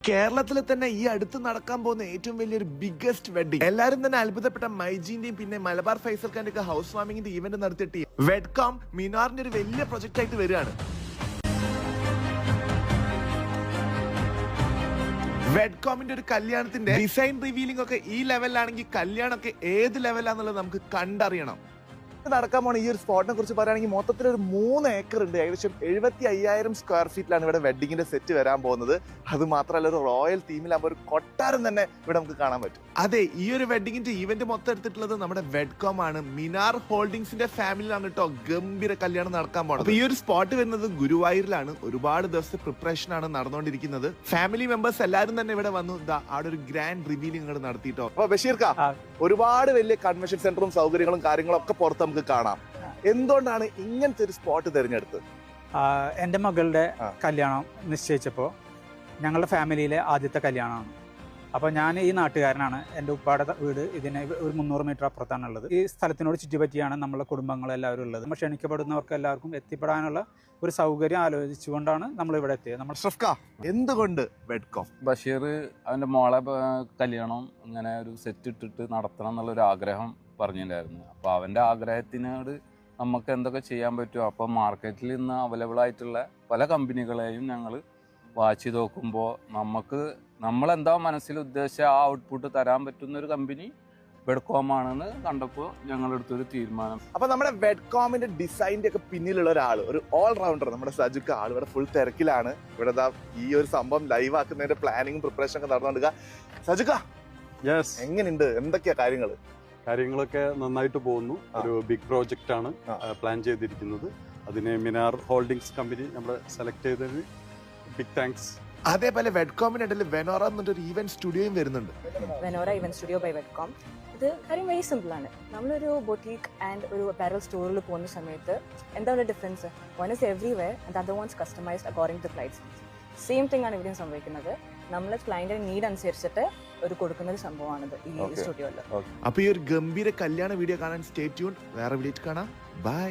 കേരളത്തിലെ തന്നെ ഈ അടുത്ത് നടക്കാൻ പോകുന്ന ഏറ്റവും വലിയൊരു ബിഗ്ഗസ്റ്റ് വെഡിങ്. എല്ലാരും തന്നെ അത്ഭുതപ്പെട്ട മൈജീന്റെയും പിന്നെ മലബാർ ഫൈസൽ ഖാന്റെ ഒക്കെ ഹൗസ് വാമിങ്ങിന്റെ ഇവന്റ് നടത്തിയിട്ട് വെഡ്കോം മിനാറിന്റെ ഒരു വലിയ പ്രൊജക്ട് ആയിട്ട് വരികയാണ്. വെഡ്കോമിന്റെ ഒരു കല്യാണത്തിന്റെ ഡിസൈൻ റിവീലിംഗ് ഒക്കെ ഈ ലെവലിലാണെങ്കിൽ കല്യാണമൊക്കെ ഏത് ലെവലാന്നുള്ളത് നമുക്ക് കണ്ടറിയണം. നടക്കാൻ പോണ ഈ ഒരു സ്പോട്ടിനെ കുറിച്ച് പറയുകയാണെങ്കിൽ മൊത്തത്തിൽ ഒരു 3 ഏക്കർ ഉണ്ട്. ഏകദേശം 75,000 സ്ക്വയർ ഫീറ്റിലാണ് ഇവിടെ വെഡിങ്ങിന്റെ സെറ്റ് വരാൻ പോകുന്നത്. അത് മാത്രമല്ല ഒരു റോയൽ തീമിലാകുമ്പോൾ ഒരു കൊട്ടാരം തന്നെ ഇവിടെ നമുക്ക് കാണാൻ പറ്റും. അതെ, ഈ ഒരു വെഡിങ്ങിന്റെ ഇവന്റ് മൊത്തം എടുത്തിട്ടുള്ളത് നമ്മുടെ വെഡ്കോം ആണ്. മിനാർ ഹോൾഡിംഗ്സിന്റെ ഫാമിലിയിലാണ് കേട്ടോ ഗംഭീര കല്യാണം നടക്കാൻ പോകുന്നത്. ഈ ഒരു സ്പോട്ട് വരുന്നത് ഗുരുവായൂരിലാണ്. ഒരുപാട് ദിവസത്തെ പ്രിപ്പറേഷൻ ആണ് നടന്നുകൊണ്ടിരിക്കുന്നത്. ഫാമിലി മെമ്പേഴ്സ് എല്ലാവരും തന്നെ ഇവിടെ വന്നു അവിടെ ഒരു ഗ്രാൻഡ് റിവീലിംഗ് നടത്തിയിട്ടോ. അപ്പൊ ബഷീർ കാ, ഒരുപാട് വലിയ കൺവെൻഷൻ സെന്ററും സൗകര്യങ്ങളും കാര്യങ്ങളും ഒക്കെ പുറത്ത് നമുക്ക് കാണാം. എന്തുകൊണ്ടാണ് ഇങ്ങനത്തെ ഒരു സ്പോട്ട് തിരഞ്ഞെടുത്തത്? എൻ്റെ മകളുടെ കല്യാണം നിശ്ചയിച്ചപ്പോൾ ഞങ്ങളുടെ ഫാമിലിയിലെ ആദ്യത്തെ കല്യാണമാണ്. അപ്പോൾ ഞാൻ ഈ നാട്ടുകാരനാണ്. എൻ്റെ ഉപ്പാടെ വീട് ഇതിന് ഒരു 300 മീറ്റർ അപ്പുറത്താണുള്ളത്. ഈ സ്ഥലത്തിനോട് ചുറ്റിപ്പറ്റിയാണ് നമ്മളെ കുടുംബങ്ങളെല്ലാവരും ഉള്ളത്. നമ്മൾ ക്ഷണിക്കപ്പെടുന്നവർക്ക് എല്ലാവർക്കും എത്തിപ്പെടാനുള്ള ഒരു സൗകര്യം ആലോചിച്ചുകൊണ്ടാണ് നമ്മൾ ഇവിടെ എത്തിയത്. എന്തുകൊണ്ട് വെഡ്കോം? ബഷീർ അവൻ്റെ മോളെ കല്യാണം ഇങ്ങനെ ഒരു സെറ്റ് ഇട്ടിട്ട് നടത്തണം എന്നുള്ളൊരു ആഗ്രഹം പറഞ്ഞിട്ടുണ്ടായിരുന്നു. അപ്പോൾ അവൻ്റെ ആഗ്രഹത്തിനോട് നമുക്ക് എന്തൊക്കെ ചെയ്യാൻ പറ്റുമോ, അപ്പോൾ മാർക്കറ്റിൽ ഇന്ന് അവൈലബിൾ ആയിട്ടുള്ള പല കമ്പനികളെയും ഞങ്ങൾ വാച്ച് നോക്കുമ്പോൾ നമ്മളെന്താ മനസ്സിൽ ഉദ്ദേശിച്ച ആ ഔട്ട്പുട്ട് തരാൻ പറ്റുന്ന ഒരു കമ്പനി വെഡ്കോം ആണെന്ന് കണ്ടപ്പോൾ ഞങ്ങളെടുത്തൊരു തീരുമാനം. അപ്പൊ നമ്മുടെ വെഡ്കോമിന്റെ ഡിസൈനിന്റെ ഒക്കെ പിന്നിലുള്ള ഒരാൾ, ഒരു ഓൾ റൗണ്ടർ, നമ്മുടെ സജുക്ക ആൾ ഇവിടെ ഫുൾ തിരക്കിലാണ്. ഇവിടെ ഈ ഒരു സംഭവം ലൈവ് ആക്കുന്നതിന്റെ പ്ലാനിങ്ങും പ്രിപ്പറേഷൻ ഒക്കെ നടന്നുകൊടുക്കുക. സജുക്ക, എങ്ങനെയുണ്ട്? എന്തൊക്കെയാ കാര്യങ്ങളൊക്കെ നന്നായിട്ട് പോകുന്നു. ഒരു ബിഗ് പ്രോജക്റ്റ് ആണ് പ്ലാൻ ചെയ്തിരിക്കുന്നത്. അതിന് മിനാർ ഹോൾഡിംഗ്സ് കമ്പനി നമ്മൾ സെലക്ട് ചെയ്തതിന് ബിഗ് താങ്ക്സ്. അതേപോലെ വെഡ്കോമിന്റെ ഇടയിൽ വെനോറ എന്നൊരു ഈവന്റ് സ്റ്റുഡിയോയും വരുന്നുണ്ട്. Venora event studio by Wedcom. ഇത് കാര്യം വെരി സിമ്പിൾ ആണ്. നമ്മളൊരു ബൊട്ടീക്ക് ആൻഡ് ഒരു അപ്പാരൽ സ്റ്റോറിൽ പോകുന്ന സമയത്ത് എന്താണ് difference? One is everywhere and other ones customized according to clients. Same thing ആണ് ഇവിടെയും സംഭവിക്കുന്നത്. നമ്മൾ ക്ലൈന്റിന്റെ നീഡ് അനുസരിച്ചിട്ട് ഒരു കൊടുക്കുന്ന ഒരു സംഭവമാണിത് ഈ സ്റ്റുഡിയോയിൽ. അപ്പൊ ഈ ഒരു ഗംഭീര കല്യാണ വീഡിയോ കാണാൻ സ്റ്റേ ട്യൂൺ. വേറെ വീഡിയോ കാണാം. ബൈ.